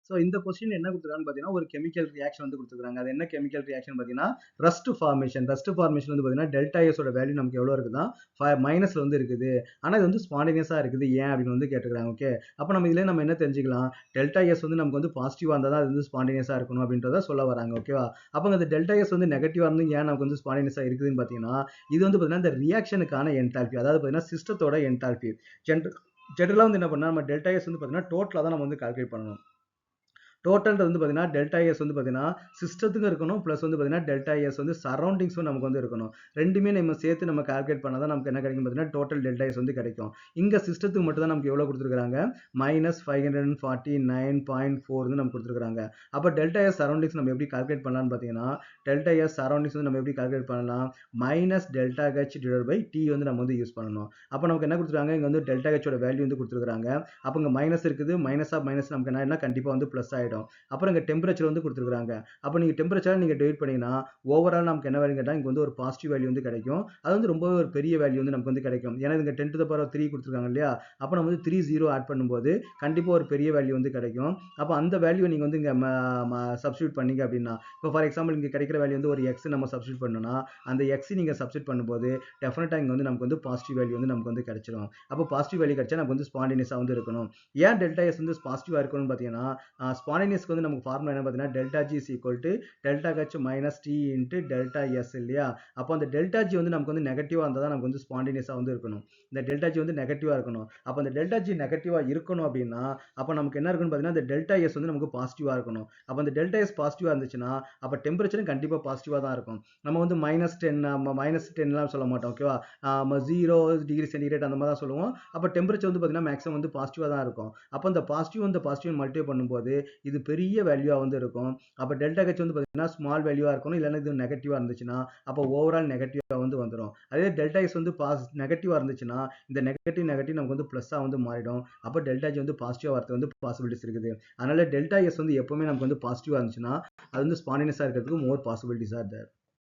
So இந்த question என்ன கொடுத்துருக்காங்கன்னு பார்த்தீங்கன்னா ஒரு கெமிக்கல் ரியாக்ஷன் வந்து கொடுத்துருக்காங்க. அது என்ன கெமிக்கல் ரியாக்ஷன் பார்த்தீங்கன்னா ரஸ்ட் ஃபார்மேஷன். ரஸ்ட் ஃபார்மேஷன் வந்து பார்த்தீங்கன்னா டெல்டா எஸோட வேல்யூ நமக்கு எவ்வளோ இருக்குதா மைனஸ்ல வந்து இருக்குது. ஆனால் இது வந்து ஸ்பான்டேனியஸாக இருக்குது ஏன் அப்படின்னு வந்து கேட்டுக்கிறாங்க. ஓகே, அப்போ நம்ம இதுல நம்ம என்ன தெரிஞ்சுக்கலாம், டெல்டா எஸ் வந்து நமக்கு வந்து பாசிட்டிவா இருந்தால் தான் அது வந்து ஸ்பான்டேனியஸாக இருக்கணும் அப்படின்றத சொல்ல வராங்க. ஓகேவா, அப்போ அந்த டெல்டா எஸ் வந்து நெகட்டிவா இருந்து ஏன் நமக்கு வந்து ஸ்பான்டேனியஸாக இருக்குதுன்னு பார்த்தீங்கன்னா இது வந்து பார்த்தீங்கன்னா இந்த ரியாக்ஷனுக்கான என்தால்பி, அதாவது பார்த்தீங்கன்னா சிஸ்டத்தோட என்தால்பி. ஜென்ரலாக வந்து என்ன பண்ணா நம்ம டெல்டா எஸ் வந்து பார்த்தீங்கன்னா டோட்டலாக தான் நம்ம வந்து கால்குலேட் பண்ணணும். டோட்டல் வந்து பார்த்தீங்கன்னா டெல்டா எஸ் வந்து பார்த்தீங்கன்னா சிஸ்டத்துக்கு இருக்கணும், ப்ளஸ் வந்து பார்த்தீங்கன்னா டெல்டா எஸ் வந்து சரௌண்டிங்ஸும் நமக்கு வந்து இருக்கணும். ரெண்டுமே நம்ம சேர்த்து நம்ம கால்குலேட் பண்ணால் தான் நமக்கு என்ன கிடைக்கும் பார்த்தீங்கன்னா டோட்டல் டெல்டா எஸ் வந்து கிடைக்கும். இங்கே சிஸ்டத்துக்கு மட்டும் தான் நமக்கு எவ்வளோ கொடுத்துருக்காங்க, -549.4 வந்து நமக்கு கொடுத்துருக்காங்க. அப்போ டெல்டா எஸ் சரௌண்டிங்ஸ் நம்ம எப்படி கால்குலேட் பண்ணலாம்னு பார்த்தீங்கன்னா டெல்டா எஸ் சரௌண்டிங்ஸ் வந்து நம்ம எப்படி கால்குலேட் பண்ணலாம், minus delta H divide by T வந்து நம்ம வந்து யூஸ் பண்ணணும். அப்போ நமக்கு என்ன கொடுத்துருக்காங்க, இங்கே வந்து டெல்டா ஹெச்சோட வேல்யூ வந்து கொடுத்துருக்காங்க. அப்போ இங்கே மைனஸ் இருக்குது, மைனஸ் ஆஃப் மைனஸ் நமக்கு என்ன கண்டிப்பாக வந்து ப்ளஸ் ஆகிடும். அப்புறம் இங்க டெம்பரேச்சர் வந்து கொடுத்துருக்காங்க. அப்போ நீங்க டெம்பரேச்சர் நீங்க டிவைட் பண்ணீங்கன்னா ஓவரால் நமக்கு என்ன வேல்யூ கேட்டா இங்க வந்து ஒரு பாசிட்டிவ் வேல்யூ வந்து கிடைக்கும். அது வந்து ரொம்ப ஒரு பெரிய வேல்யூ வந்து நமக்கு வந்து கிடைக்கும். ஏன்னா இங்க 10 to the power 3 கொடுத்துருக்காங்க இல்லையா, அப்போ நம்ம வந்து 3 0 ஆட் பண்ணும்போது கண்டிப்பா ஒரு பெரிய வேல்யூ வந்து கிடைக்கும். அப்போ அந்த வேல்யூ நீங்க வந்து இங்க சப்ஸ்டியூட் பண்ணீங்க அப்படின்னா, இப்போ ஃபார் எக்ஸாம்பிள் இங்க கிடைக்கிற வேல்யூ வந்து ஒரு எக்ஸ் நம்ம சப்ஸ்டியூட் பண்ணோம்னா அந்த எக்ஸ் நீங்க சப்ஸ்டியூட் பண்ணும்போது டெஃபினட்டா இங்க வந்து நமக்கு வந்து பாசிட்டிவ் வேல்யூ வந்து நமக்கு வந்து கிடைச்சிடும். அப்போ பாசிட்டிவ் வேல்யூ கிடைச்சா நமக்கு வந்து ஸ்பான்டேனியஸா வந்து இருக்கணும். ஏன் டெல்டா எஸ் வந்து பாசிட்டிவா இருக்கணும்னு பார்த்தீங்கன்னா ஸ்பான்டேனியஸ்க்கு வந்து நமக்கு ஃபார்முலா என்ன பார்த்தீங்கன்னா delta G is equal to delta H minus T into delta S இல்லையா. அப்போ அந்த டெல்டா ஜி வந்து நமக்கு வந்து நெகட்டிவாக இருந்தால் தான் நமக்கு வந்து ஸ்பான்டேனியஸாக வந்து இருக்கணும். இந்த டெல்டா ஜி வந்து நெகட்டிவாக இருக்கணும். அப்போ அந்த டெல்டா ஜி நெகட்டிவாக இருக்கணும் அப்படின்னா அப்போ நமக்கு என்ன இருக்குன்னு பார்த்தீங்கன்னா இந்த டெல்டா எஸ் வந்து நமக்கு பாசிட்டிவாக இருக்கணும். அப்போ அந்த டெல்டா எஸ் பாசிட்டிவாக இருந்துச்சுன்னா அப்போ டெம்பரேச்சரும் கண்டிப்பாக பாசிட்டிவாக தான் இருக்கும். நம்ம வந்து -10 சொல்ல மாட்டோம். ஓகேவா, 0 டிகிரி சென்டிகிரேட் அந்த மாதிரி தான் சொல்லுவோம். அப்போ டெம்பரேச்சர் வந்து பார்த்தீங்கன்னா மேக்ஸிமம் வந்து பாசிட்டிவாக தான் இருக்கும். அப்போ இந்த பாசிட்டிவ் மல்டிப்ளை பண்ணும்போது இது பெரிய வேல்யூவா வந்து இருக்கும். அப்போ டெல்டா ஹெச் வந்து பார்த்தீங்கன்னா ஸ்மால் வேல்யூவா இருக்கணும், இல்லைன்னா இது நெகட்டிவா இருந்துச்சுன்னா அப்போ ஓவரால் நெகட்டிவா வந்து வந்துடும். அதே டெல்டா எஸ் வந்து நெகட்டிவா இருந்துச்சுன்னா இந்த நெகட்டிவ் நமக்கு வந்து பிளஸ்ஸா வந்து மாறிடும். அப்போ டெல்டா ஜி வந்து பாசிட்டிவா வரது வந்து பாசிபிலிட்டிஸ் இருக்குது. அதனால டெல்டா எஸ் வந்து எப்பவுமே நமக்கு வந்து பாசிட்டிவா இருந்துச்சுன்னா அது வந்து ஸ்பான்டேனியஸா இருக்கிறதுக்கு மோர் பாசிபிலிட்டிஸ் ஆர் தேர்.